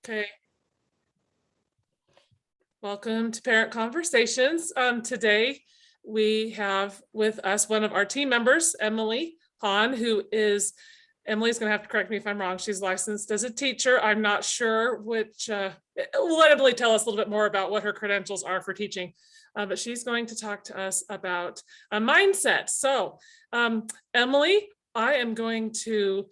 Okay, welcome to Parent Conversations. Today we have with us one of our team members, Emily Hahn, Emily's going to have to correct me if I'm wrong. She's licensed as a teacher. I'm not sure we'll let Emily tell us a little bit more about what her credentials are for teaching, but she's going to talk to us about a mindset. So, Emily, I am going to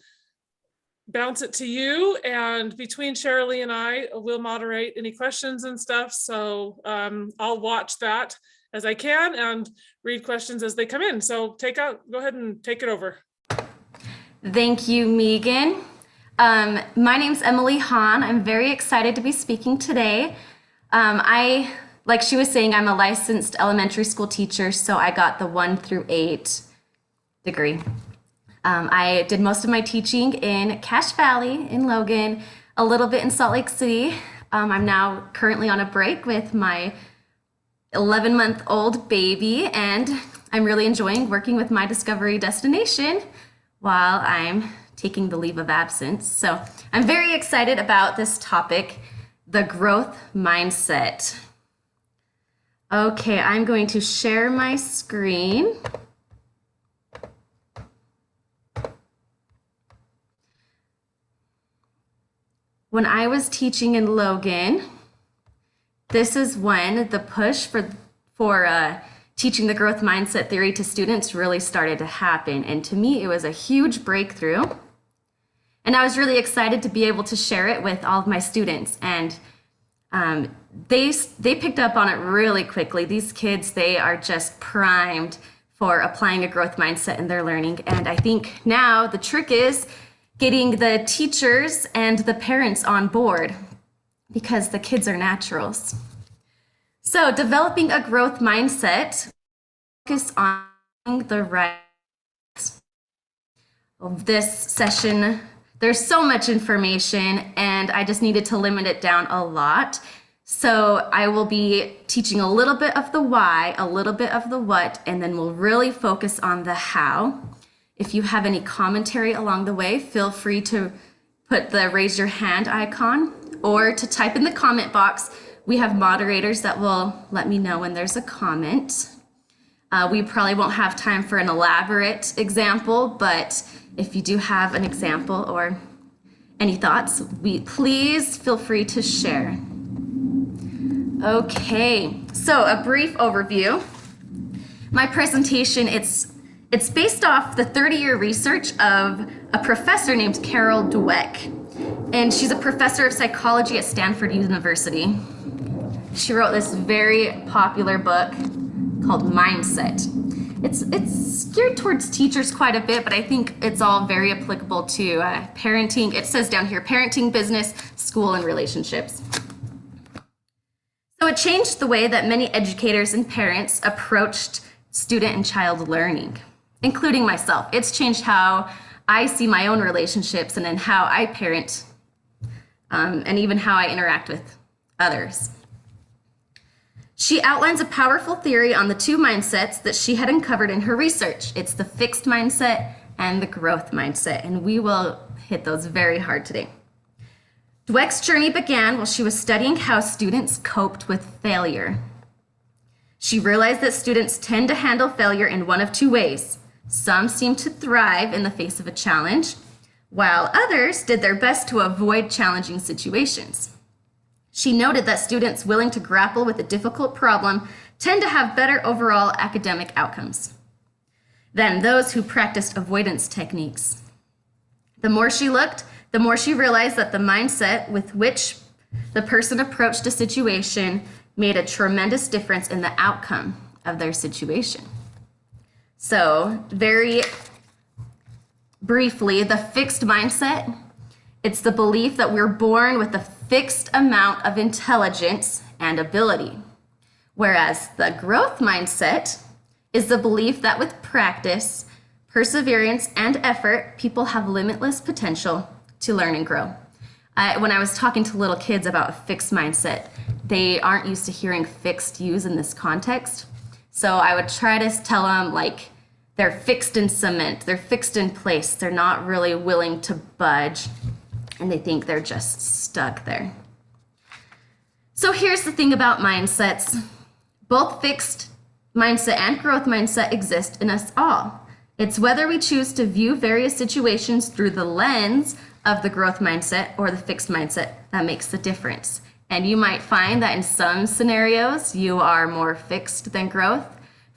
bounce it to you, and between Shirley and I, we'll moderate any questions and stuff. So I'll watch that as I can and read questions as they come in. So go ahead and take it over. Thank you, Megan. My name's Emily Hahn. I'm very excited to be speaking today. Like she was saying, I'm a licensed elementary school teacher, so I got the 1 through 8 degree. I did most of my teaching in Cache Valley, in Logan, a little bit in Salt Lake City. I'm now currently on a break with my 11-month-old baby, and I'm really enjoying working with my Discovery destination while I'm taking the leave of absence. So I'm very excited about this topic, the growth mindset. Okay, I'm going to share my screen. When I was teaching in Logan, this is when the push for teaching the growth mindset theory to students really started to happen. And to me, it was a huge breakthrough. And I was really excited to be able to share it with all of my students. And they picked up on it really quickly. These kids, they are just primed for applying a growth mindset in their learning. And I think now the trick is getting the teachers and the parents on board, because the kids are naturals. So developing a growth mindset, focus on the right of this session. There's so much information and I just needed to limit it down a lot. So I will be teaching a little bit of the why, a little bit of the what, and then we'll really focus on the how. If you have any commentary along the way, feel free to put the raise your hand icon or to type in the comment box. We have moderators that will let me know when there's a comment. We probably won't have time for an elaborate example, but if you do have an example or any thoughts, please feel free to share. Okay, so a brief overview. My presentation, it's based off the 30-year research of a professor named Carol Dweck, and she's a professor of psychology at Stanford University. She wrote this very popular book called Mindset. It's geared towards teachers quite a bit, but I think it's all very applicable to parenting. It says down here, parenting, business, school, and relationships. So it changed the way that many educators and parents approached student and child learning, including myself. It's changed how I see my own relationships and then how I parent, and even how I interact with others. She outlines a powerful theory on the two mindsets that she had uncovered in her research. It's the fixed mindset and the growth mindset, and we will hit those very hard today. Dweck's journey began while she was studying how students coped with failure. She realized that students tend to handle failure in one of two ways. Some seem to thrive in the face of a challenge, while others did their best to avoid challenging situations. She noted that students willing to grapple with a difficult problem tend to have better overall academic outcomes than those who practiced avoidance techniques. The more she looked, the more she realized that the mindset with which the person approached a situation made a tremendous difference in the outcome of their situation. So, very briefly, the fixed mindset, it's the belief that we're born with a fixed amount of intelligence and ability. Whereas the growth mindset is the belief that with practice, perseverance, and effort, people have limitless potential to learn and grow. When I was talking to little kids about a fixed mindset, they aren't used to hearing fixed used in this context. So I would try to tell them, like, they're fixed in cement, they're fixed in place, they're not really willing to budge. and they think they're just stuck there. So here's the thing about mindsets. Both fixed mindset and growth mindset exist in us all. It's whether we choose to view various situations through the lens of the growth mindset or the fixed mindset that makes the difference. And you might find that in some scenarios, you are more fixed than growth.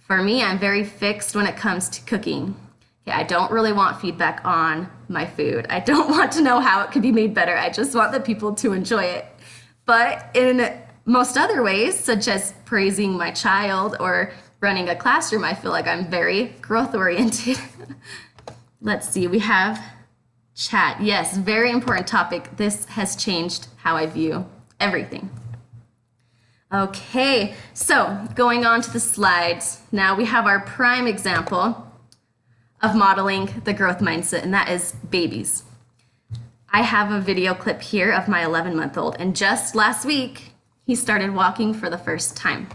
For me, I'm very fixed when it comes to cooking. Okay, I don't really want feedback on my food. I don't want to know how it could be made better. I just want the people to enjoy it. But in most other ways, such as praising my child or running a classroom, I feel like I'm very growth oriented. Let's see, we have chat. Yes, very important topic. This has changed how I view everything. Okay, so going on to the slides. Now we have our prime example of modeling the growth mindset, and that is babies. I have a video clip here of my 11-month-old, and just last week, he started walking for the first time.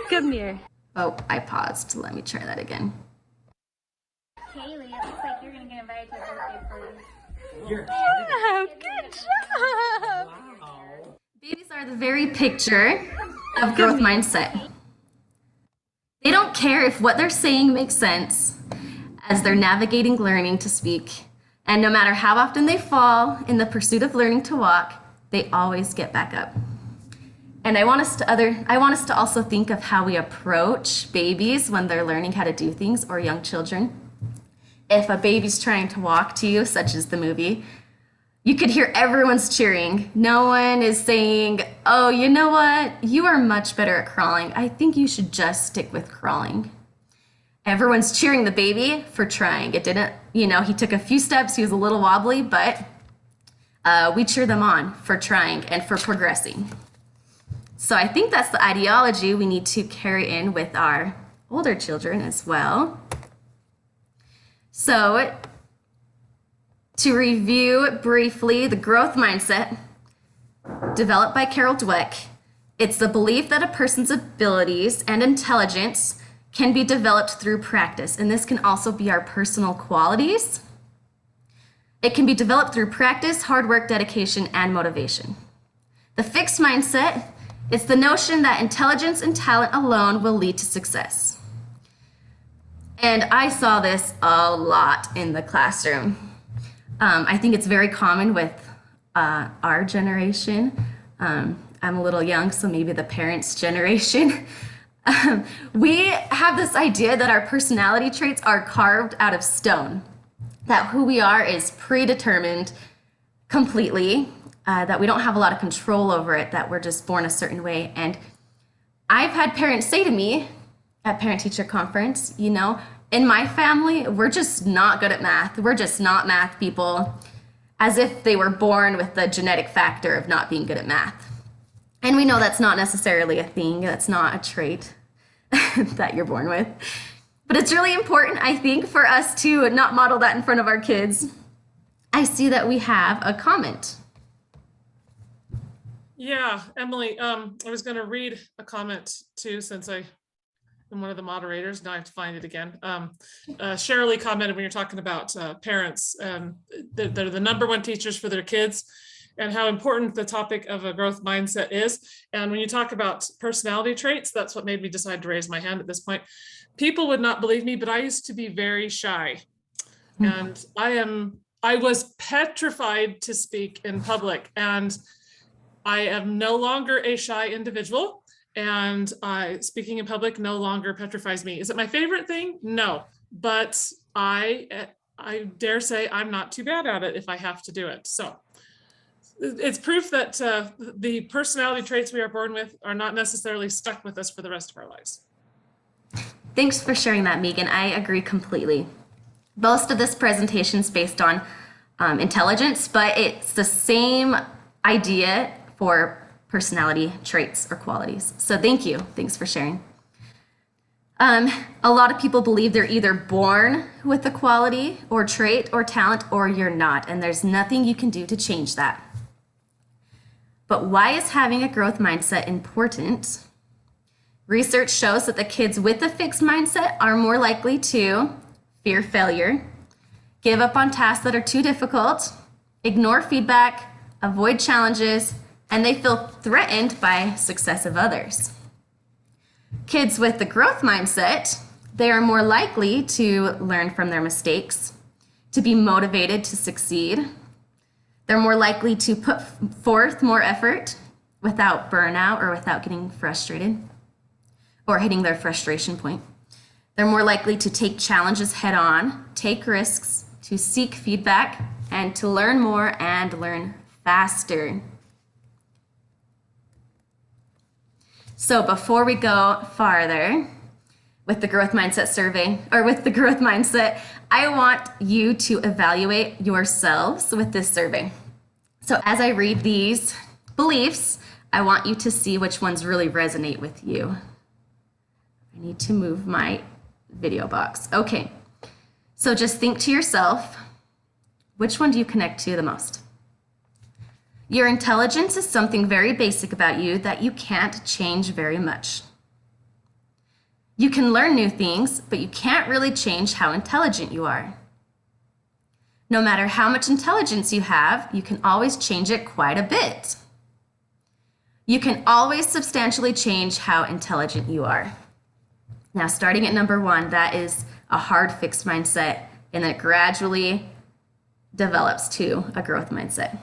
Come here. Oh, I paused. Let me try that again. Kaylee, it looks like you're going to get invited to a birthday party. Yeah, good job. Wow. Babies are the very picture of growth mindset. They don't care if what they're saying makes sense as they're navigating learning to speak. And no matter how often they fall in the pursuit of learning to walk, they always get back up. And I want us to also think of how we approach babies when they're learning how to do things, or young children. If a baby's trying to walk to you, such as the movie, you could hear everyone's cheering. No one is saying, oh, you know what? You are much better at crawling. I think you should just stick with crawling. Everyone's cheering the baby for trying. It didn't, he took a few steps. He was a little wobbly, but we cheer them on for trying and for progressing. So I think that's the ideology we need to carry in with our older children as well. So to review briefly the growth mindset developed by Carol Dweck, it's the belief that a person's abilities and intelligence can be developed through practice, and this can also be our personal qualities. It can be developed through practice, hard work, dedication, and motivation. The fixed mindset is the notion that intelligence and talent alone will lead to success. And I saw this a lot in the classroom. I think it's very common with our generation. I'm a little young, so maybe the parents' generation. We have this idea that our personality traits are carved out of stone, that who we are is predetermined completely, that we don't have a lot of control over it, that we're just born a certain way. And I've had parents say to me at parent-teacher conference, in my family, we're just not good at math. We're just not math people, as if they were born with the genetic factor of not being good at math. And we know that's not necessarily a thing. That's not a trait that you're born with. But it's really important, I think, for us to not model that in front of our kids. I see that we have a comment. Yeah, Emily, I was going to read a comment too, since I am one of the moderators. Now I have to find it again. Cheryl Lee commented when you're talking about parents, they're the number one teachers for their kids, and how important the topic of a growth mindset is. And when you talk about personality traits, that's what made me decide to raise my hand at this point. People would not believe me, but I used to be very shy. And I was petrified to speak in public, and I am no longer a shy individual, and speaking in public no longer petrifies me. Is it my favorite thing? No, but I dare say I'm not too bad at it if I have to do it. So it's proof that the personality traits we are born with are not necessarily stuck with us for the rest of our lives. Thanks for sharing that, Megan. I agree completely. Most of this presentation is based on intelligence, but it's the same idea for personality traits or qualities. So thank you. Thanks for sharing. A lot of people believe they're either born with a quality or trait or talent, or you're not, and there's nothing you can do to change that. But why is having a growth mindset important? Research shows that the kids with a fixed mindset are more likely to fear failure, give up on tasks that are too difficult, ignore feedback, avoid challenges, and they feel threatened by success of others. Kids with the growth mindset, they are more likely to learn from their mistakes, to be motivated to succeed. They're more likely to put forth more effort without burnout or without getting frustrated or hitting their frustration point. They're more likely to take challenges head on, take risks, to seek feedback, and to learn more and learn faster. So before we go farther with the growth mindset survey, or with the growth mindset, I want you to evaluate yourselves with this survey. So as I read these beliefs, I want you to see which ones really resonate with you. I need to move my video box. Okay, so just think to yourself, which one do you connect to the most? Your intelligence is something very basic about you that you can't change very much. You can learn new things, but you can't really change how intelligent you are. No matter how much intelligence you have, you can always change it quite a bit. You can always substantially change how intelligent you are. Now, starting at number 1, that is a hard fixed mindset, and then it gradually develops to a growth mindset.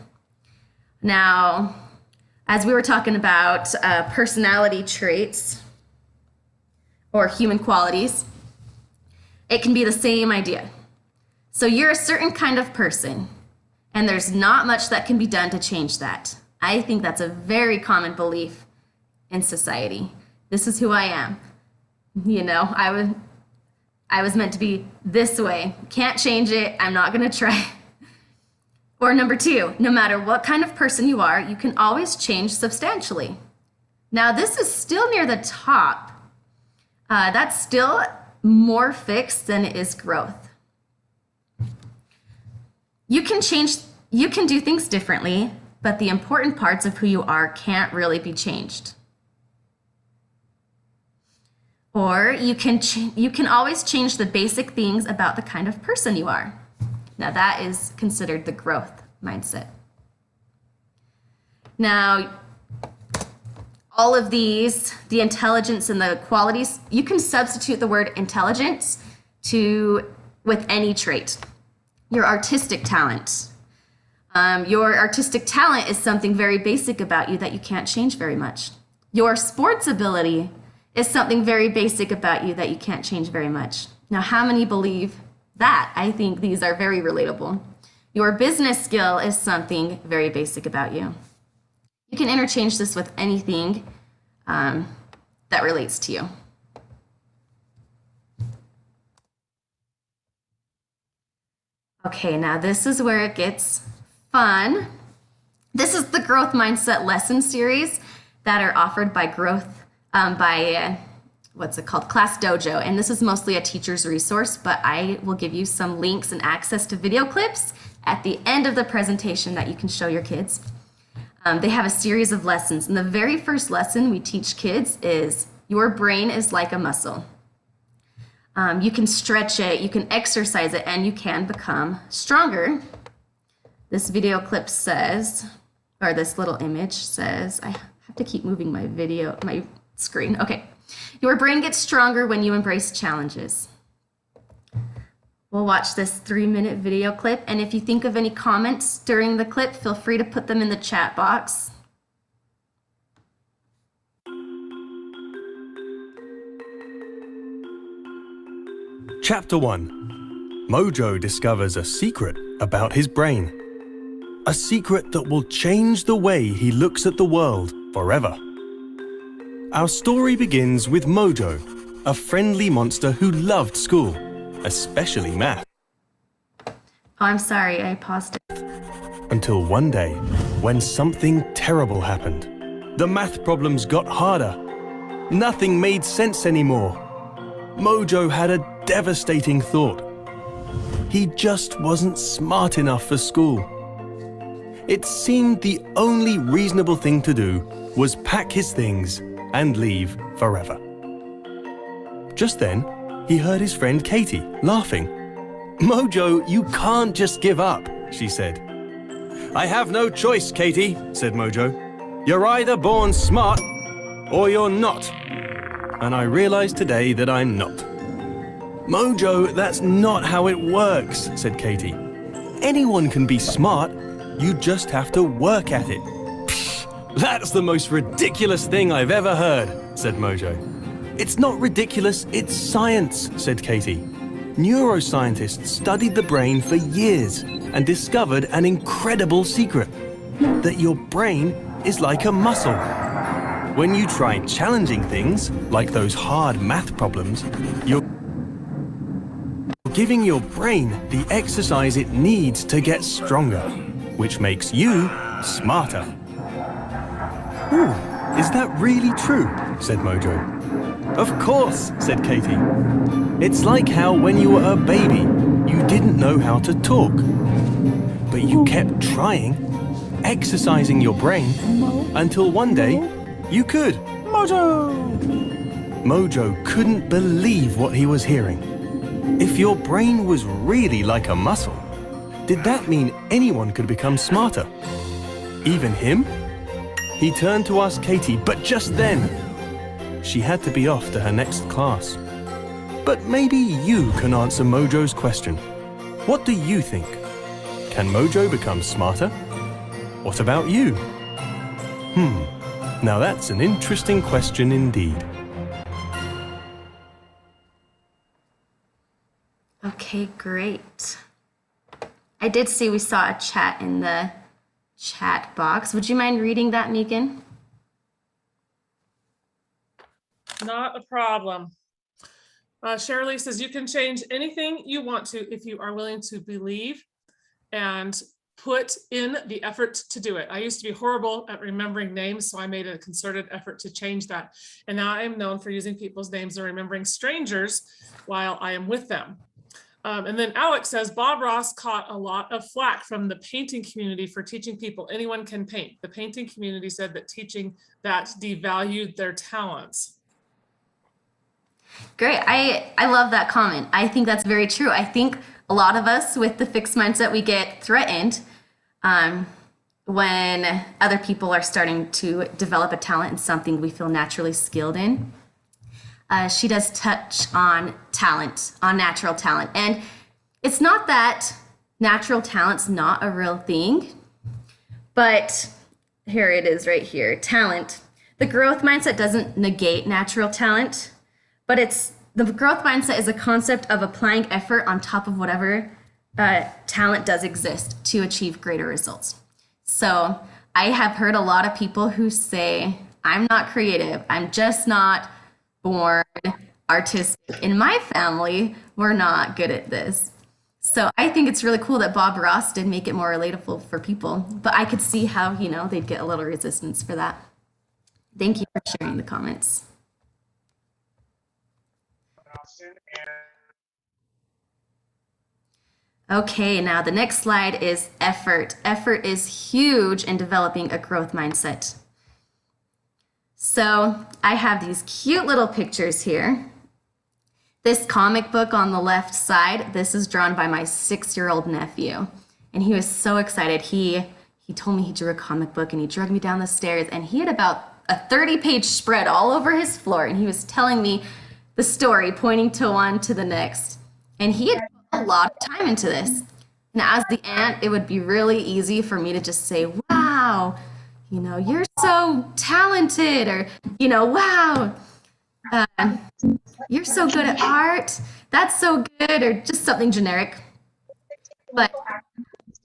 Now, as we were talking about personality traits or human qualities, it can be the same idea. So you're a certain kind of person, and there's not much that can be done to change that. I think that's a very common belief in society. This is who I am. You know, I was meant to be this way. Can't change it. I'm not going to try. Or number 2, no matter what kind of person you are, you can always change substantially. Now, this is still near the top. That's still more fixed than it is growth. You can do things differently, but the important parts of who you are can't really be changed. Or you can always change the basic things about the kind of person you are. Now that is considered the growth mindset. Now, all of these, the intelligence and the qualities, you can substitute the word intelligence with any trait. Your artistic talent. Your artistic talent is something very basic about you that you can't change very much. Your sports ability is something very basic about you that you can't change very much. Now, how many believe that? I think these are very relatable. Your business skill is something very basic about you. You can interchange this with anything that relates to you. Okay, now this is where it gets fun. This is the growth mindset lesson series that are offered by Class Dojo, and this is mostly a teacher's resource, but I will give you some links and access to video clips at the end of the presentation that you can show your kids. They have a series of lessons, and the very first lesson we teach kids is your brain is like a muscle. You can stretch it, you can exercise it, and you can become stronger. This video clip says, or this little image says, I have to keep moving my screen. Okay. Your brain gets stronger when you embrace challenges. We'll watch this 3-minute video clip, and if you think of any comments during the clip, feel free to put them in the chat box. Chapter 1. Mojo discovers a secret about his brain. A secret that will change the way he looks at the world forever. Our story begins with Mojo, a friendly monster who loved school, especially math. Oh, I'm sorry, I paused it. Until one day, when something terrible happened. The math problems got harder. Nothing made sense anymore. Mojo had a devastating thought. He just wasn't smart enough for school. It seemed the only reasonable thing to do was pack his things and leave forever. Just then, he heard his friend Katie laughing. Mojo, you can't just give up, she said. I have no choice, Katie, said Mojo. You're either born smart or you're not. And I realized today that I'm not. Mojo, that's not how it works, said Katie. Anyone can be smart. You just have to work at it. Psh, that's the most ridiculous thing I've ever heard, said Mojo. It's not ridiculous, it's science, said Katie. Neuroscientists studied the brain for years and discovered an incredible secret. That your brain is like a muscle. When you try challenging things, like those hard math problems, you're giving your brain the exercise it needs to get stronger, which makes you smarter. Ooh, is that really true? Said Mojo. Of course, said Katie. It's like how when you were a baby, you didn't know how to talk. But you kept trying, exercising your brain, until one day you could. Mojo! Mojo couldn't believe what he was hearing. If your brain was really like a muscle, did that mean anyone could become smarter? Even him? He turned to ask Katie, but just then, she had to be off to her next class. But maybe you can answer Mojo's question. What do you think? Can Mojo become smarter? What about you? Now that's an interesting question indeed. Okay, great. I did see we saw a chat in the chat box. Would you mind reading that, Megan? Not a problem. Shirley says you can change anything you want to if you are willing to believe and put in the effort to do it. I used to be horrible at remembering names, so I made a concerted effort to change that. And now I am known for using people's names and remembering strangers while I am with them. And then Alex says, Bob Ross caught a lot of flack from the painting community for teaching people anyone can paint. The painting community said that teaching that devalued their talents. Great. I love that comment. I think that's very true. I think a lot of us with the fixed mindset, we get threatened when other people are starting to develop a talent in something we feel naturally skilled in. She does touch on talent, on natural talent. And it's not that natural talent's not a real thing, but here it is right here, talent. The growth mindset doesn't negate natural talent, but the growth mindset is a concept of applying effort on top of whatever talent does exist to achieve greater results. So I have heard a lot of people who say, I'm not creative, I'm just not born artistic. In my family, we're not good at this. So I think it's really cool that Bob Ross did make it more relatable for people, but I could see how, they'd get a little resistance for that. Thank you for sharing the comments. Okay, now the next slide is effort. Effort is huge in developing a growth mindset. So I have these cute little pictures here. This comic book on the left side, this is drawn by my 6-year-old nephew. And he was so excited. He told me he drew a comic book and he dragged me down the stairs and he had about a 30-page spread all over his floor. And he was telling me the story, pointing to one to the next. And he had put a lot of time into this. And as the aunt, it would be really easy for me to just say, wow, you're so talented, or, wow, you're so good at art. That's so good, or just something generic. But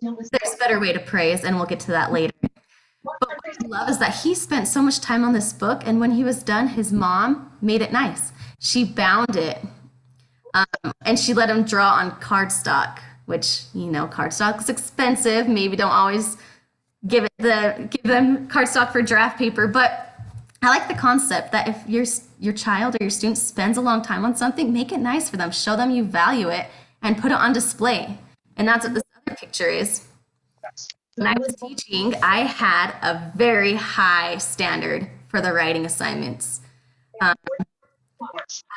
there's a better way to praise, and we'll get to that later. But what I love is that he spent so much time on this book, and when he was done, his mom made it nice. She bound it, and she let him draw on cardstock, which, cardstock is expensive. Maybe don't always give them cardstock for draft paper, but I like the concept that if your child or your student spends a long time on something, make it nice for them, show them you value it, and put it on display. And that's what this other picture is. When I was teaching, I had a very high standard for the writing assignments. I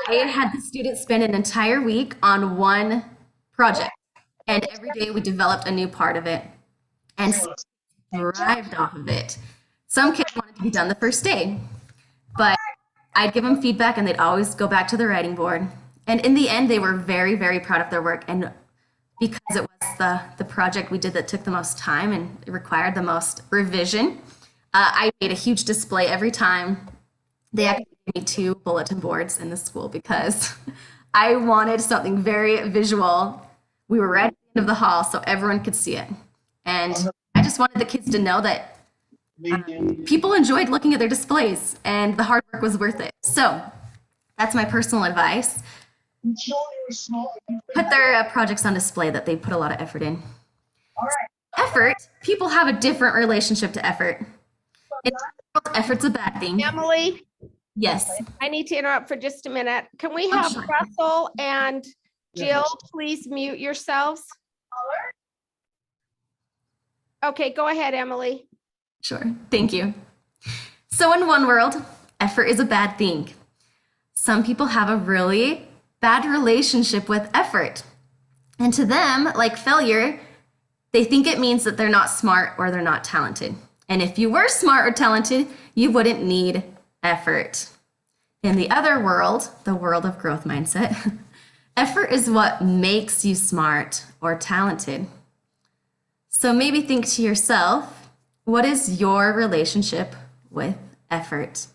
had the students spend an entire week on one project. And every day we developed a new part of it and thrived off of it. Some kids wanted to be done the first day, but I'd give them feedback and they'd always go back to the writing board. And in the end, they were very, very proud of their work. And because it was the project we did that took the most time and it required the most revision, I made a huge display every time. They actually gave me 2 bulletin boards in the school because I wanted something very visual. We were right at the end of the hall so everyone could see it. And I just wanted the kids to know that people enjoyed looking at their displays and the hard work was worth it. So that's my personal advice. Put their projects on display that they put a lot of effort in. Effort, people have a different relationship to effort. Effort's a bad thing. Emily, Yes. I need to interrupt for just a minute. Can we Oh, have sure. Russell and Jill please mute yourselves? Okay, go ahead, Emily. Sure. Thank you. So in one world, effort is a bad thing. Some people have a really bad relationship with effort. And to them, like failure, they think it means that they're not smart or they're not talented. And if you were smart or talented, you wouldn't need effort. In the other world, the world of growth mindset, effort is what makes you smart or talented. So maybe think to yourself, what is your relationship with effort?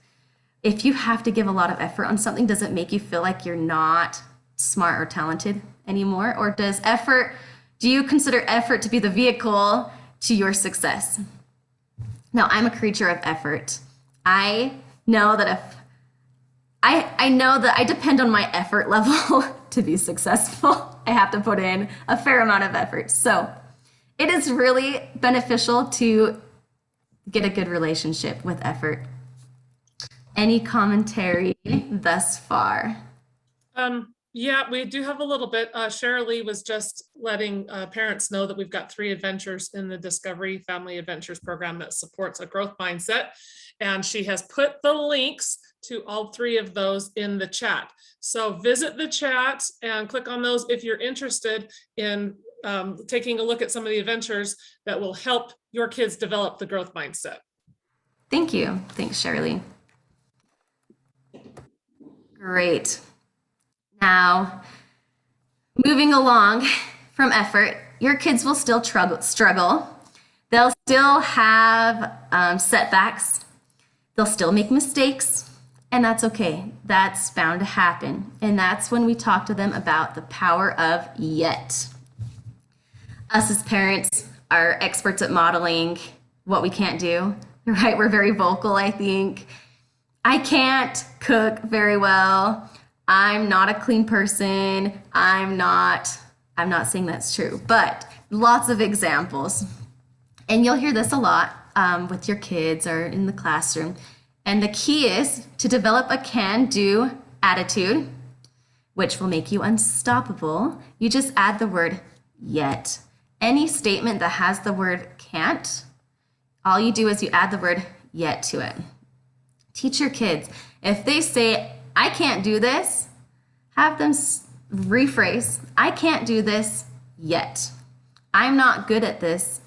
If you have to give a lot of effort on something, does it make you feel like you're not smart or talented anymore? Or do you consider effort to be the vehicle to your success? Now, I'm a creature of effort. I know that I depend on my effort level to be successful. I have to put in a fair amount of effort. So it is really beneficial to get a good relationship with effort. Any commentary thus far? Yeah, we do have a little bit. Shirley was just letting parents know that we've got 3 adventures in the Discovery Family Adventures program that supports a growth mindset. And she has put the links to all 3 of those in the chat. So visit the chat and click on those if you're interested in taking a look at some of the adventures that will help your kids develop the growth mindset. Thank you. Thanks, Shirley. Great. Now, moving along from effort, your kids will still struggle. They'll still have setbacks. They'll still make mistakes, and that's okay. That's bound to happen. And that's when we talk to them about the power of yet. Us as parents are experts at modeling what we can't do, right? We're very vocal, I think. I can't cook very well. I'm not a clean person. I'm not saying that's true, but lots of examples. And you'll hear this a lot with your kids or in the classroom. And the key is to develop a can-do attitude, which will make you unstoppable. You just add the word yet. Any statement that has the word can't, all you do is you add the word yet to it. Teach your kids. If they say, I can't do this, have them rephrase, I can't do this yet. I'm not good at this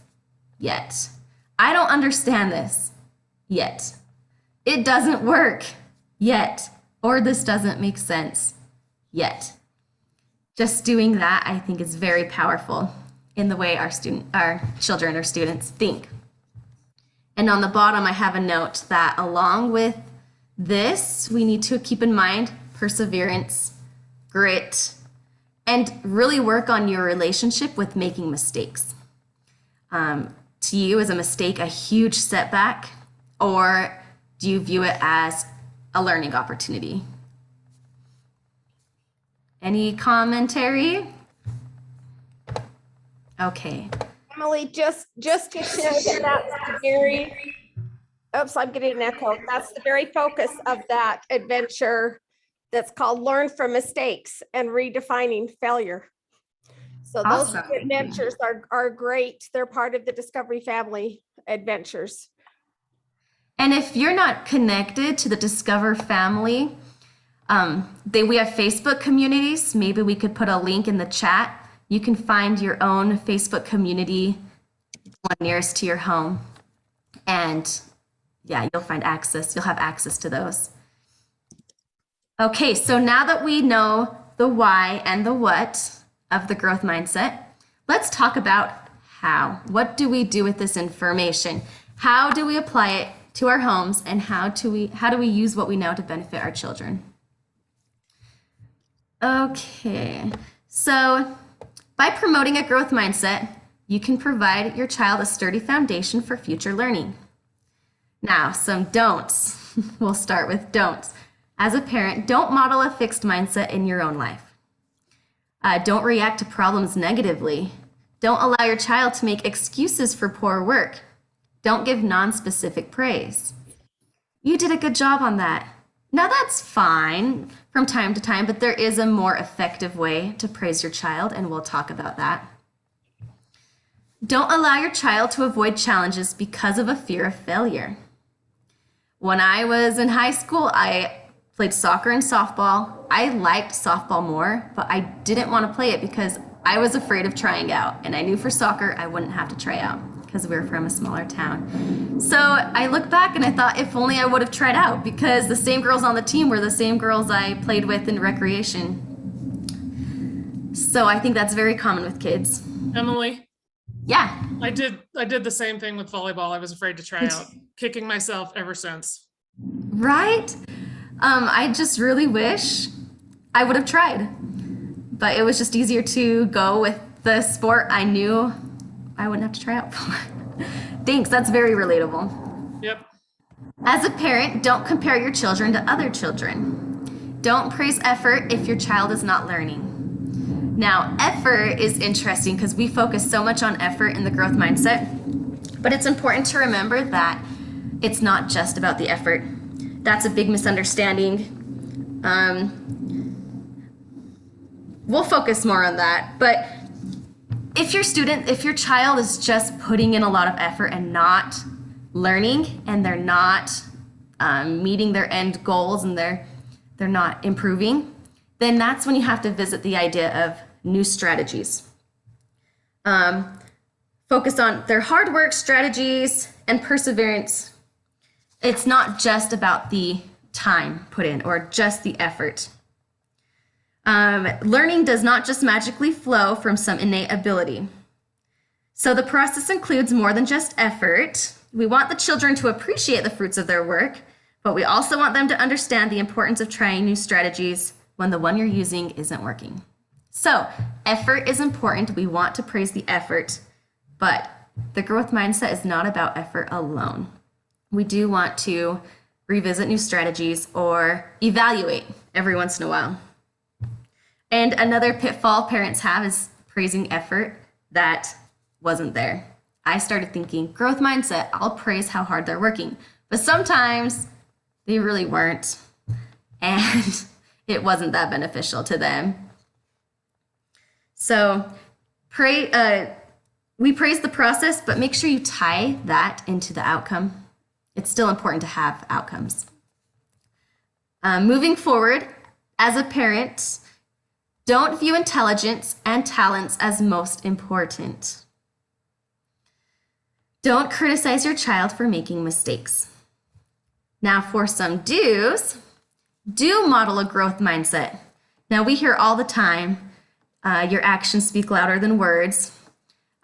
yet. I don't understand this yet. It doesn't work yet. Or this doesn't make sense yet. Just doing that, I think, is very powerful in the way our children or students think. And on the bottom, I have a note that along with this, we need to keep in mind perseverance, grit, and really work on your relationship with making mistakes. To you, is a mistake a huge setback, or do you view it as a learning opportunity? Any commentary? Okay. Emily, just to share that that's the very, oops, I'm getting an echo. That's the very focus of that adventure that's called Learn from Mistakes and Redefining Failure. So those Awesome. adventures are great. They're part of the Discovery Family Adventures. And if you're not connected to the Discover family, we have Facebook communities. Maybe we could put a link in the chat you can find your own Facebook community, one nearest to your home. And yeah, you'll have access to those. Okay, so now that we know the why and the what of the growth mindset, let's talk about how. What do we do with this information? How do we apply it to our homes, and how do we use what we know to benefit our children? Okay, so by promoting a growth mindset, you can provide your child a sturdy foundation for future learning. Now, some don'ts. We'll start with don'ts. As a parent, don't model a fixed mindset in your own life. Don't react to problems negatively. Don't allow your child to make excuses for poor work. Don't give non-specific praise. You did a good job on that. Now that's fine from time to time, but there is a more effective way to praise your child, and we'll talk about that. Don't allow your child to avoid challenges because of a fear of failure. When I was in high school, I played soccer and softball. I liked softball more, but I didn't want to play it because I was afraid of trying out. And I knew for soccer, I wouldn't have to try out because we were from a smaller town. So I look back and I thought if only I would have tried out, because the same girls on the team were the same girls I played with in recreation. So I think that's very common with kids. Emily, Yeah. I did the same thing with volleyball. I was afraid to try out, kicking myself ever since. Right? I just really wish I would have tried, but it was just easier to go with the sport I knew I wouldn't have to try out for. Thanks, that's very relatable. Yep. As a parent, don't compare your children to other children. Don't praise effort if your child is not learning. Now, effort is interesting because we focus so much on effort in the growth mindset, but it's important to remember that it's not just about the effort. That's a big misunderstanding. We'll focus more on that, but if your child is just putting in a lot of effort and not learning, and they're not meeting their end goals, and they're not improving, then that's when you have to visit the idea of new strategies. Focus on their hard work, strategies, and perseverance. It's not just about the time put in or just the effort. Learning does not just magically flow from some innate ability. So the process includes more than just effort. We want the children to appreciate the fruits of their work, but we also want them to understand the importance of trying new strategies when the one you're using isn't working. So effort is important. We want to praise the effort, but the growth mindset is not about effort alone. We do want to revisit new strategies or evaluate every once in a while. And another pitfall parents have is praising effort that wasn't there. I started thinking, growth mindset, I'll praise how hard they're working. But sometimes they really weren't, and it wasn't that beneficial to them. So we praise the process, but make sure you tie that into the outcome. It's still important to have outcomes. Moving forward, as a parent, don't view intelligence and talents as most important. Don't criticize your child for making mistakes. Now for some do's, do model a growth mindset. Now we hear all the time, your actions speak louder than words.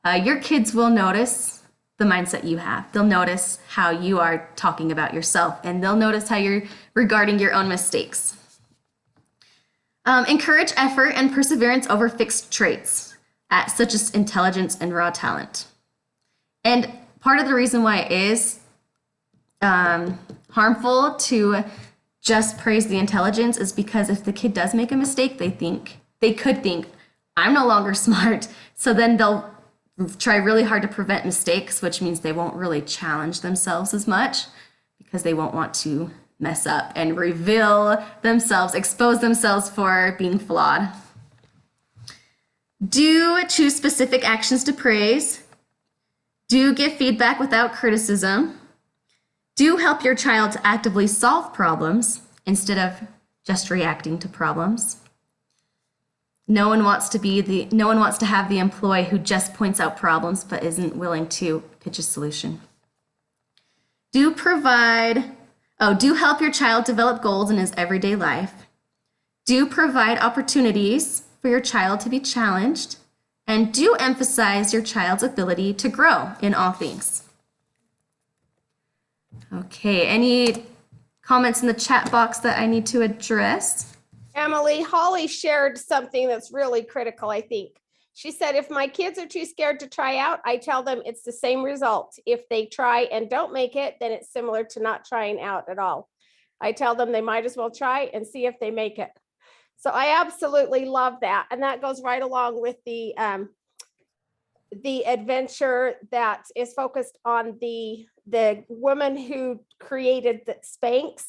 Your kids will notice the mindset you have. They'll notice how you are talking about yourself, and they'll notice how you're regarding your own mistakes. Encourage effort and perseverance over fixed traits, such as intelligence and raw talent. And part of the reason why it is harmful to just praise the intelligence is because if the kid does make a mistake, they could think, I'm no longer smart. So then they'll try really hard to prevent mistakes, which means they won't really challenge themselves as much because they won't want to mess up and reveal themselves, expose themselves for being flawed. Do choose specific actions to praise. Do give feedback without criticism. Do help your child to actively solve problems instead of just reacting to problems. No one wants to have the employee who just points out problems but isn't willing to pitch a solution. Do help your child develop goals in his everyday life. Do provide opportunities for your child to be challenged. And do emphasize your child's ability to grow in all things. Okay, any comments in the chat box that I need to address? Emily, Holly shared something that's really critical, I think. She said, if my kids are too scared to try out, I tell them it's the same result. If they try and don't make it, then it's similar to not trying out at all. I tell them they might as well try and see if they make it. So I absolutely love that. And that goes right along with the adventure that is focused on the woman who created the Spanx.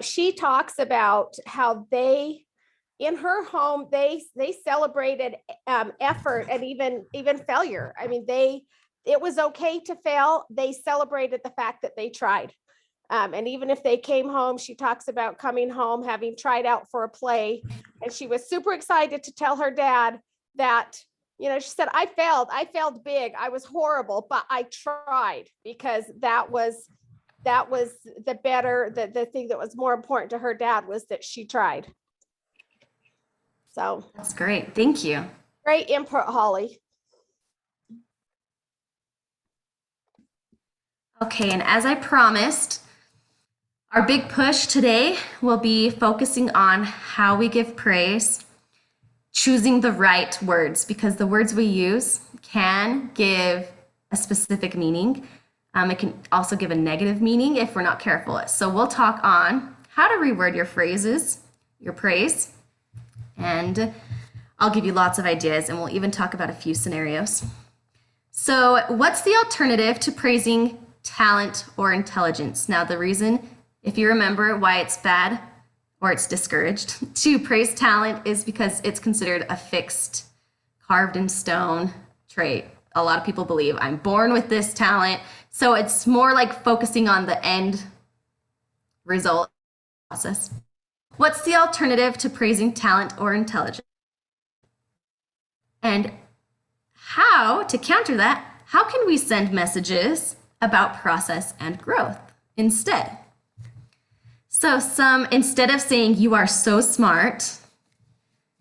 She talks about how in her home, they celebrated effort and even failure. I mean, it was okay to fail. They celebrated the fact that they tried. And even if they came home, she talks about coming home, having tried out for a play. And she was super excited to tell her dad that, she said, I failed big. I was horrible, but I tried, because that was the thing that was more important to her dad was that she tried. So that's great. Thank you. Great input, Holly. Okay, and as I promised, our big push today will be focusing on how we give praise, choosing the right words, because the words we use can give a specific meaning. It can also give a negative meaning if we're not careful. So we'll talk on how to reword your phrases, your praise, and I'll give you lots of ideas, and we'll even talk about a few scenarios. So what's the alternative to praising talent or intelligence? Now, the reason, if you remember why it's bad or it's discouraged to praise talent, is because it's considered a fixed, carved in stone trait. A lot of people believe I'm born with this talent. So it's more like focusing on the end result process. What's the alternative to praising talent or intelligence? And how to counter that, how can we send messages about process and growth instead? So instead of saying you are so smart,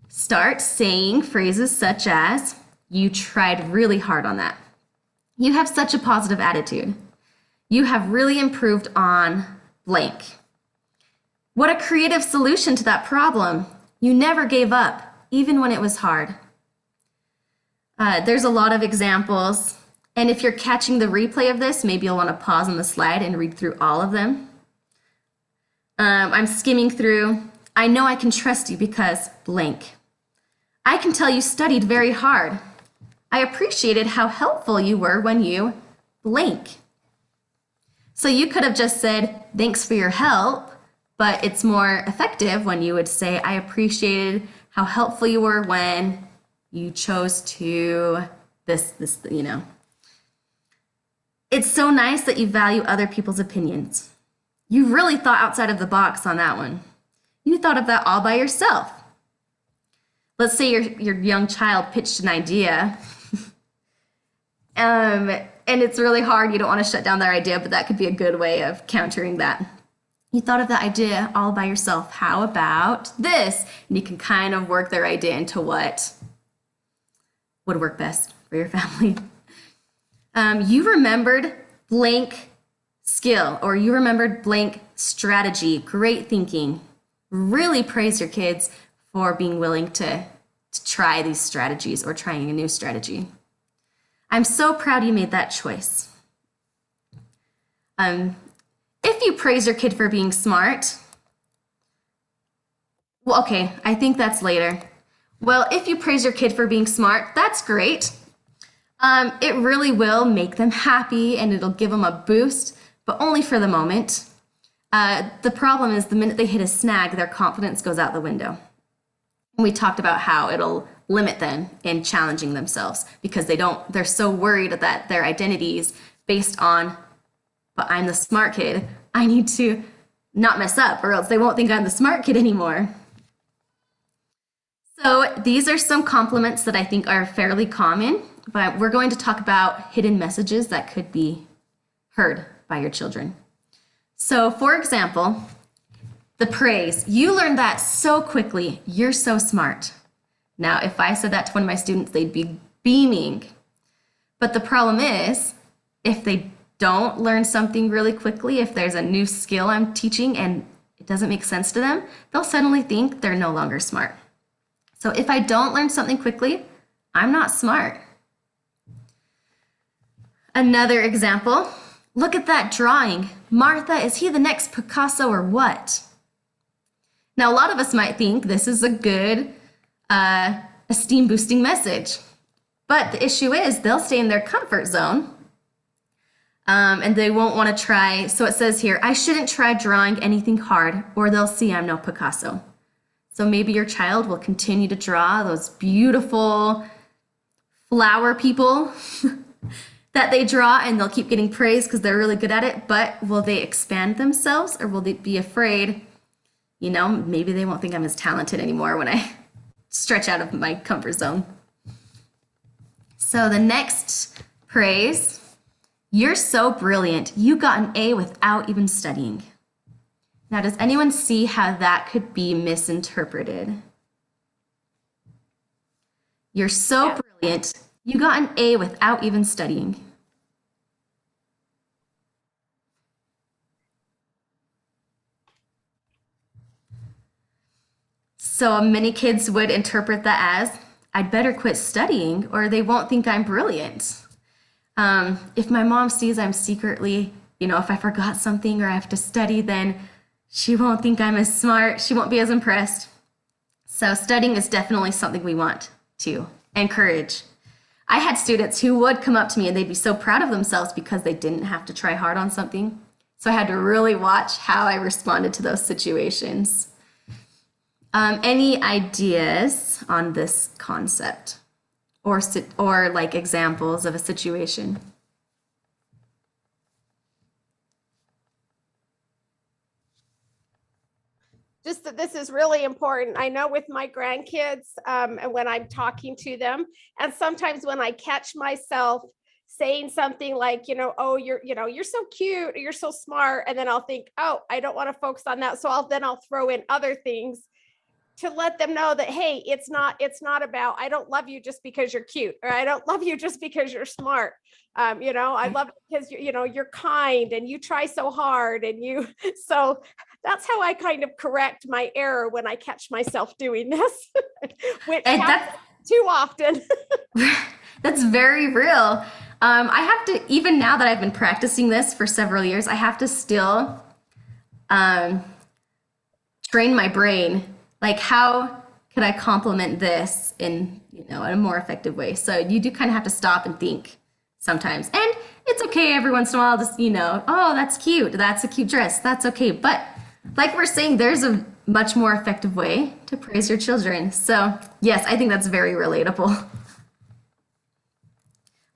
start saying phrases such as, you tried really hard on that. You have such a positive attitude. You have really improved on blank. What a creative solution to that problem. You never gave up, even when it was hard. There's a lot of examples. And if you're catching the replay of this, maybe you'll want to pause on the slide and read through all of them. I'm skimming through. I know I can trust you because blank. I can tell you studied very hard. I appreciated how helpful you were when you blank. So you could have just said, thanks for your help, but it's more effective when you would say, I appreciated how helpful you were when you chose to this, It's so nice that you value other people's opinions. You really thought outside of the box on that one. You thought of that all by yourself. Let's say your young child pitched an idea and it's really hard. You don't want to shut down their idea, but that could be a good way of countering that. You thought of that idea all by yourself. How about this? And you can kind of work their idea into what would work best for your family. You remembered blank skill, or you remembered blank strategy. Great thinking. Really praise your kids for being willing to try these strategies or trying a new strategy. I'm so proud you made that choice. If you praise your kid for being smart, well, okay, I think that's later. Well, if you praise your kid for being smart, that's great. It really will make them happy and it'll give them a boost, but only for the moment. The problem is the minute they hit a snag, their confidence goes out the window. We talked about how it'll limit them in challenging themselves because they're so worried that their identity is based on, but I'm the smart kid. I need to not mess up or else they won't think I'm the smart kid anymore. So these are some compliments that I think are fairly common, but we're going to talk about hidden messages that could be heard by your children. So for example, the praise, you learned that so quickly, you're so smart. Now, if I said that to one of my students, they'd be beaming. But the problem is, if they don't learn something really quickly, if there's a new skill I'm teaching and it doesn't make sense to them, they'll suddenly think they're no longer smart. So if I don't learn something quickly, I'm not smart. Another example, look at that drawing. Martha, is he the next Picasso or what? Now, a lot of us might think this is a good esteem boosting message, but the issue is they'll stay in their comfort zone and they won't want to try. So it says here, I shouldn't try drawing anything hard or they'll see I'm no Picasso. So maybe your child will continue to draw those beautiful flower people that they draw and they'll keep getting praise because they're really good at it, but will they expand themselves or will they be afraid, you know, maybe they won't think I'm as talented anymore when I stretch out of my comfort zone. So the next praise, you're so brilliant. You got an A without even studying. Now, does anyone see how that could be misinterpreted? You're so brilliant. You got an A without even studying. So many kids would interpret that as, I'd better quit studying or they won't think I'm brilliant. If my mom sees I'm secretly, you know, if I forgot something or I have to study, then she won't think I'm as smart. She won't be as impressed. So studying is definitely something we want to encourage. I had students who would come up to me and they'd be so proud of themselves because they didn't have to try hard on something. So I had to really watch how I responded to those situations. Any ideas on this concept or like examples of a situation? Just that this is really important. I know with my grandkids, and when I'm talking to them, and sometimes when I catch myself saying something like, oh, you're so cute, or you're so smart, and then I'll think, oh, I don't want to focus on that. So I'll throw in other things to let them know that, hey, it's not about, I don't love you just because you're cute, or I don't love you just because you're smart. I love it because you're kind and you try so hard so that's how I kind of correct my error when I catch myself doing this, which happens too often. That's very real. I have to, even now that I've been practicing this for several years, I have to still train my brain. Like, how could I compliment this in, a more effective way? So you do kind of have to stop and think sometimes. And it's okay every once in a while, just, oh, that's cute. That's a cute dress. That's okay. But like we're saying, there's a much more effective way to praise your children. So yes, I think that's very relatable.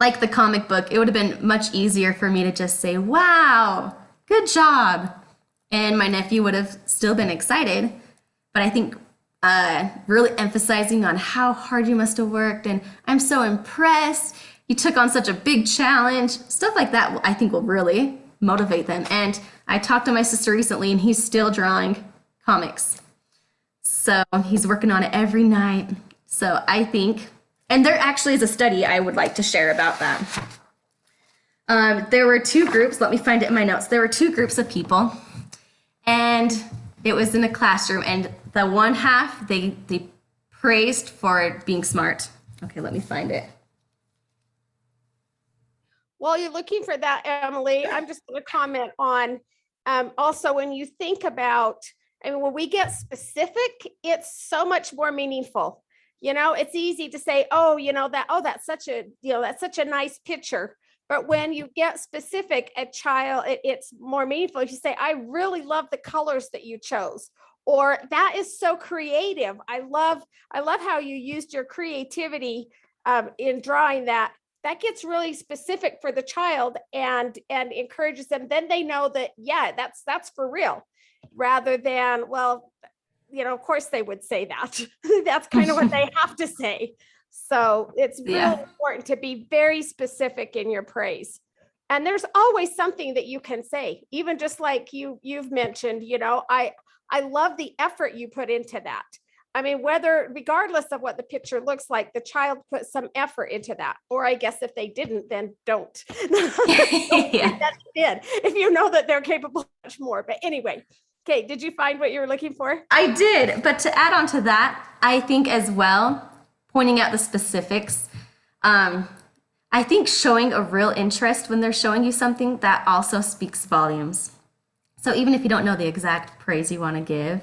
Like the comic book, it would have been much easier for me to just say, wow, good job. And my nephew would have still been excited. But I think really emphasizing on how hard you must have worked and I'm so impressed, you took on such a big challenge, stuff like that I think will really motivate them. And I talked to my sister recently and he's still drawing comics. So he's working on it every night. So I think, and there actually is a study I would like to share about that. There were two groups, let me find it in my notes. There were two groups of people and it was in a classroom and the one half, they praised for being smart. Okay, let me find it. While you're looking for that, Emily, I'm just going to comment on also when you think about, when we get specific, it's so much more meaningful. It's easy to say, that's such a nice picture. But when you get specific, a child, it's more meaningful. If you say, I really love the colors that you chose, or that is so creative. I love how you used your creativity in drawing that. That gets really specific for the child and encourages them. Then they know that, yeah, that's for real, rather than, well, of course they would say that. That's kind of what they have to say. So it's really Yeah. important to be very specific in your praise. And there's always something that you can say, even just like you've mentioned, I love the effort you put into that. I mean, regardless of what the picture looks like, the child put some effort into that. Or I guess if they didn't, then don't. Yeah. That did, if you know that they're capable of much more. But anyway, okay, did you find what you were looking for? I did, but to add on to that, I think as well, pointing out the specifics, I think showing a real interest when they're showing you something, that also speaks volumes. So even if you don't know the exact praise you want to give,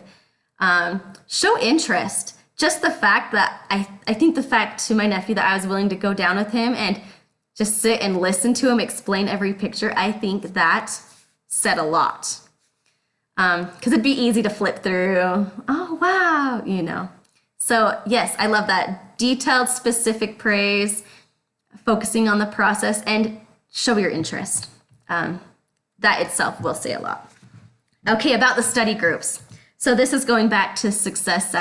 show interest. Just the fact that I think the fact to my nephew that I was willing to go down with him and just sit and listen to him explain every picture, I think that said a lot. Because it'd be easy to flip through, oh, wow, So yes, I love that. Detailed, specific praise, focusing on the process, and show your interest. That itself will say a lot. Okay, about the study groups. So this is going back to success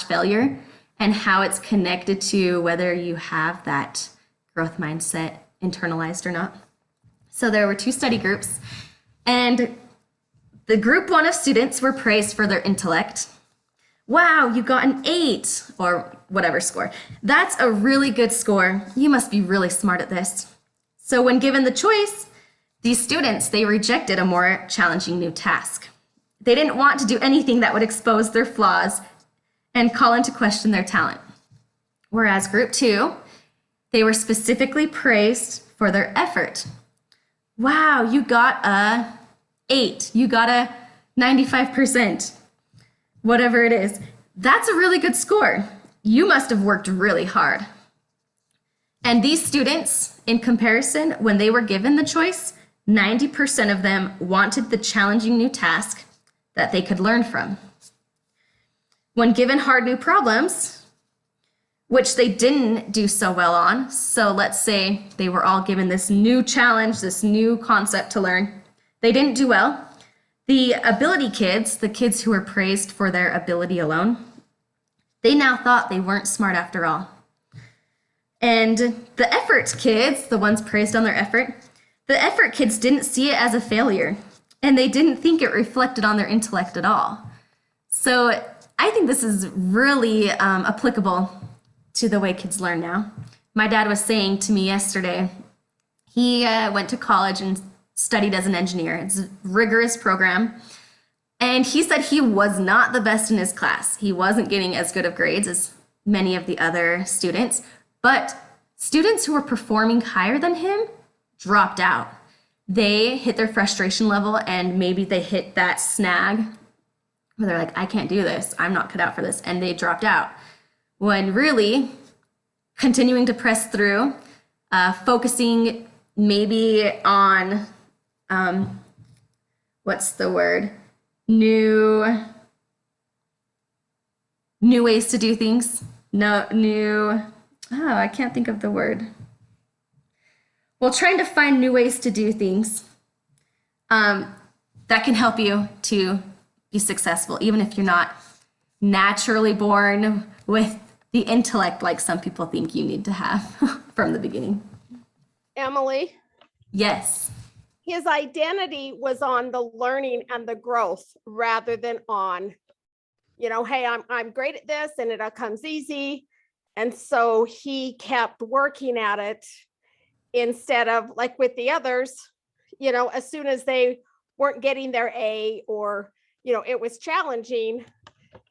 / failure and how it's connected to whether you have that growth mindset internalized or not. So there were 2 study groups, and the group 1 of students were praised for their intellect. Wow, you got an 8 or whatever score. That's a really good score. You must be really smart at this. So when given the choice, these students, they rejected a more challenging new task. They didn't want to do anything that would expose their flaws and call into question their talent. Whereas group 2, they were specifically praised for their effort. Wow, you got a 8. You got a 95%. Whatever it is. That's a really good score. You must have worked really hard. And these students, in comparison, when they were given the choice, 90% of them wanted the challenging new task that they could learn from. When given hard new problems, which they didn't do so well on, so let's say they were all given this new challenge, this new concept to learn, they didn't do well. The ability kids, the kids who were praised for their ability alone, they now thought they weren't smart after all. And the effort kids, the ones praised on their effort, the effort kids didn't see it as a failure, and they didn't think it reflected on their intellect at all. So I think this is really applicable to the way kids learn now. My dad was saying to me yesterday, he went to college and studied as an engineer. It's a rigorous program. And he said he was not the best in his class. He wasn't getting as good of grades as many of the other students, but students who were performing higher than him dropped out. They hit their frustration level, and maybe they hit that snag where they're like, I can't do this. I'm not cut out for this. And they dropped out. When really continuing to press through, focusing maybe on what's the word? New ways to do things. I can't think of the word. Well, trying to find new ways to do things that can help you to be successful, even if you're not naturally born with the intellect like some people think you need to have from the beginning. Emily, Yes. his identity was on the learning and the growth rather than on, hey, I'm great at this and it comes easy. And so he kept working at it instead of like with the others, as soon as they weren't getting their A or, it was challenging,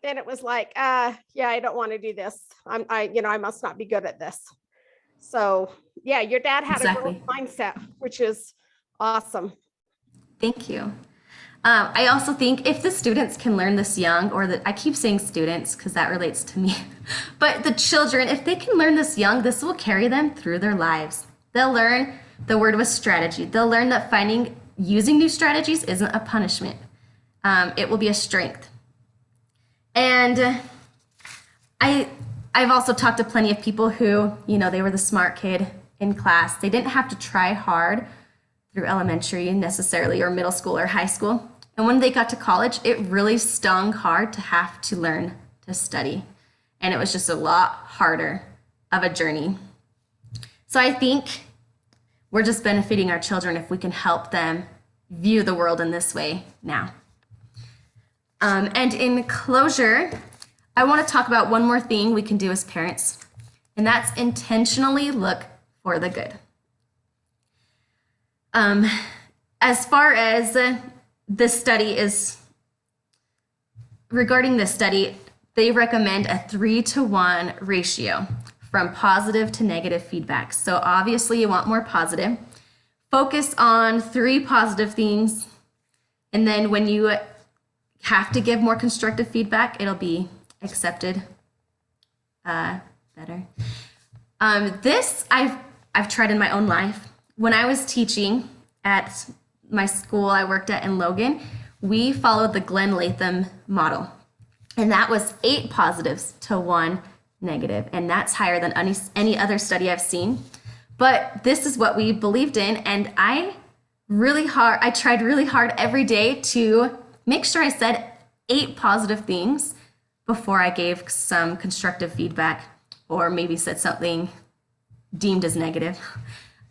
then it was like, I don't want to do this. I must not be good at this. So yeah, your dad had Exactly. a growth mindset, which is awesome. Thank you. I also think if the students can learn this young, I keep saying students because that relates to me, but the children, if they can learn this young, this will carry them through their lives. They'll learn the word was strategy. They'll learn that using new strategies isn't a punishment. It will be a strength. And I've also talked to plenty of people who, they were the smart kid in class. They didn't have to try hard through elementary necessarily, or middle school or high school, And when they got to college, it really stung hard to have to learn to study. And it was just a lot harder of a journey. So I think we're just benefiting our children if we can help them view the world in this way now. And in closure, I want to talk about one more thing we can do as parents, and that's intentionally look for the good. As far as this study is, regarding this study, they recommend a 3-to-1 ratio from positive to negative feedback. So obviously you want more positive. Focus on 3 positive things, and then when you have to give more constructive feedback, it'll be accepted better. This I've tried in my own life. When I was teaching at my school I worked at in Logan, we followed the Glenn Latham model. And that was 8 positives to 1 negative. And that's higher than any other study I've seen. But this is what we believed in. And I tried really hard every day to make sure I said 8 positive things before I gave some constructive feedback or maybe said something deemed as negative.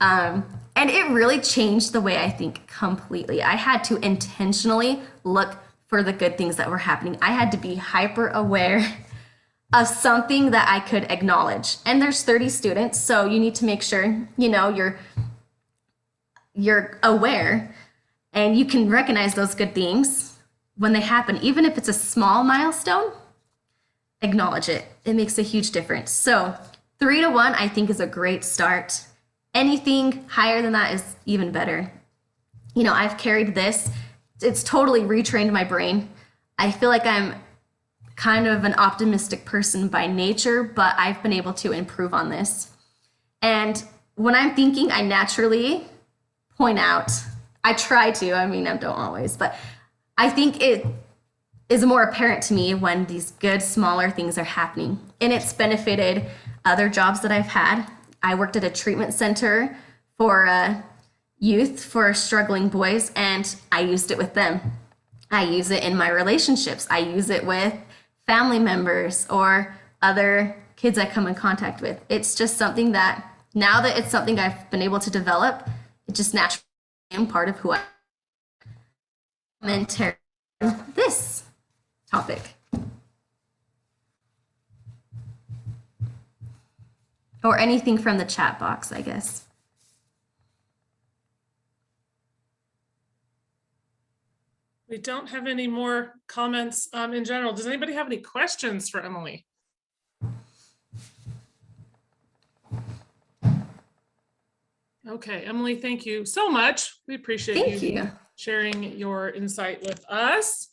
And it really changed the way I think completely. I had to intentionally look for the good things that were happening. I had to be hyper aware of something that I could acknowledge. And there's 30 students, so you need to make sure, you're aware and you can recognize those good things when they happen. Even if it's a small milestone, acknowledge it. It makes a huge difference. So 3-to-1, I think, is a great start. Anything higher than that is even better. I've carried this. It's totally retrained my brain. I feel like I'm kind of an optimistic person by nature, but I've been able to improve on this. And when I'm thinking, I naturally point out, I try to, I don't always, but I think it is more apparent to me when these good, smaller things are happening. And it's benefited other jobs that I've had. I worked at a treatment center for youth, for struggling boys, and I used it with them. I use it in my relationships. I use it with family members or other kids I come in contact with. It's just something that, now that it's something I've been able to develop, it just naturally am part of who I am. And this topic. Or anything from the chat box, I guess. We don't have any more comments in general. Does anybody have any questions for Emily? Okay, Emily, thank you so much. We appreciate you sharing your insight with us.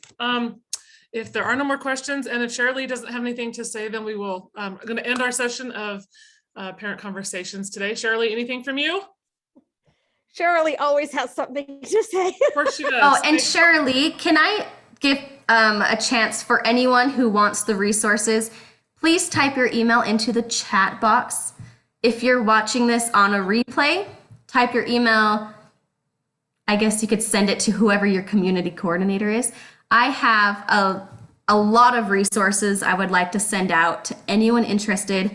If there are no more questions, and if Shirley doesn't have anything to say, then we will, I'm going to end our session of parent conversations today. Shirley, anything from you? Shirley always has something to say. Of course she does. Oh, and Shirley, can I give a chance for anyone who wants the resources? Please type your email into the chat box. If you're watching this on a replay, type your email. I guess you could send it to whoever your community coordinator is. I have a lot of resources I would like to send out to anyone interested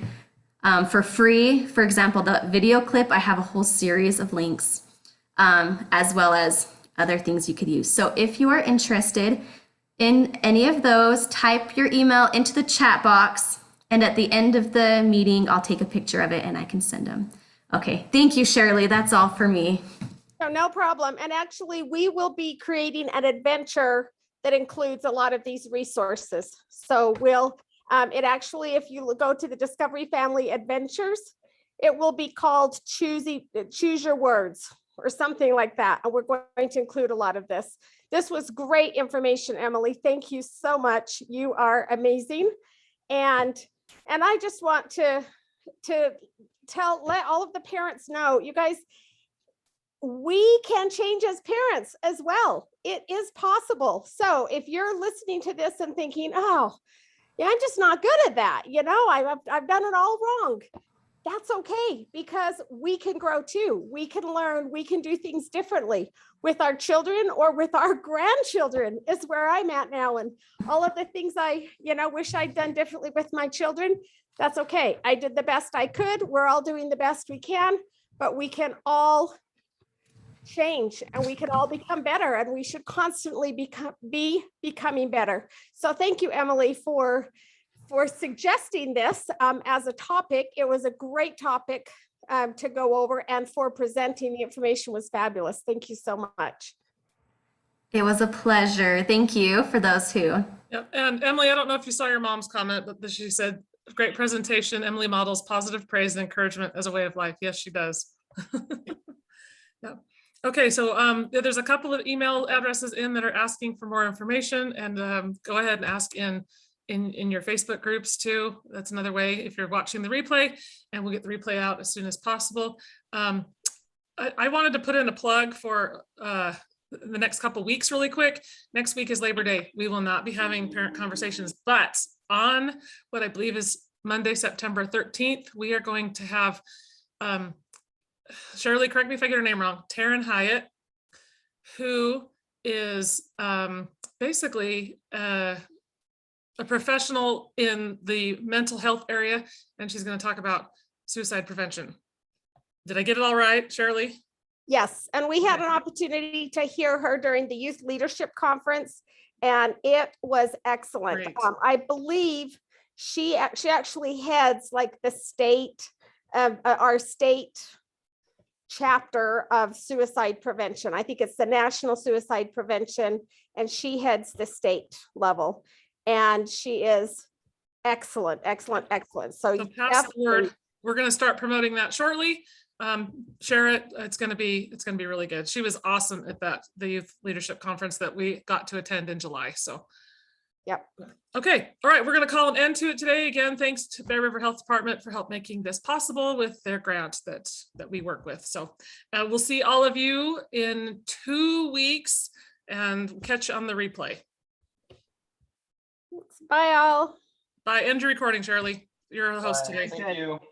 for free. For example, the video clip, I have a whole series of links, as well as other things you could use. So if you are interested in any of those, type your email into the chat box, and at the end of the meeting, I'll take a picture of it and I can send them. Okay, thank you, Shirley. That's all for me. No problem. And actually, we will be creating an adventure that includes a lot of these resources. So it actually, if you go to the Discovery Family Adventures, it will be called Choose Your Words or something like that. And we're going to include a lot of this. This was great information, Emily. Thank you so much. You are amazing. And I just want to let all of the parents know, you guys, we can change as parents as well. It is possible. So if you're listening to this and thinking, oh, yeah, I'm just not good at that, I've done it all wrong. that's okay, because we can grow too. We can learn, we can do things differently with our children or with our grandchildren is where I'm at now. And all of the things I, wish I'd done differently with my children, that's okay. I did the best I could. We're all doing the best we can, but we can all change and we can all become better, and we should constantly be becoming better. So thank you, Emily, for suggesting this as a topic. It was a great topic to go over, and for presenting the information was fabulous. Thank you so much. It was a pleasure. Thank you for those who. Yep. And Emily, I don't know if you saw your mom's comment, but she said, great presentation. Emily models positive praise and encouragement as a way of life. Yes, she does. Yeah. Okay, so there's a couple of email addresses in that are asking for more information, and go ahead and ask in your Facebook groups too. That's another way if you're watching the replay, and we'll get the replay out as soon as possible. I wanted to put in a plug for the next couple of weeks really quick. Next week is Labor Day. We will not be having parent conversations, but on what I believe is Monday, September 13th, we are going to have Shirley, correct me if I get her name wrong, Taryn Hyatt, who is basically a professional in the mental health area, and she's going to talk about suicide prevention. Did I get it all right, Shirley? Yes, and we had an opportunity to hear her during the Youth Leadership Conference, and it was excellent. I believe she actually heads like the state of our state chapter of suicide prevention. I think it's the National Suicide Prevention, and she heads the state level, and she is excellent, excellent, excellent. So pass the word. We're going to start promoting that shortly. Share it. It's going to be really good. She was awesome at the Youth Leadership Conference that we got to attend in July. So yep. Okay. All right. We're going to call an end to it today. Again, thanks to Bear River Health Department for help making this possible with their grant that we work with. So we'll see all of you in 2 weeks, and catch you on the replay. Bye all. Bye. End your recording, Shirley. You're the host today. Thank you.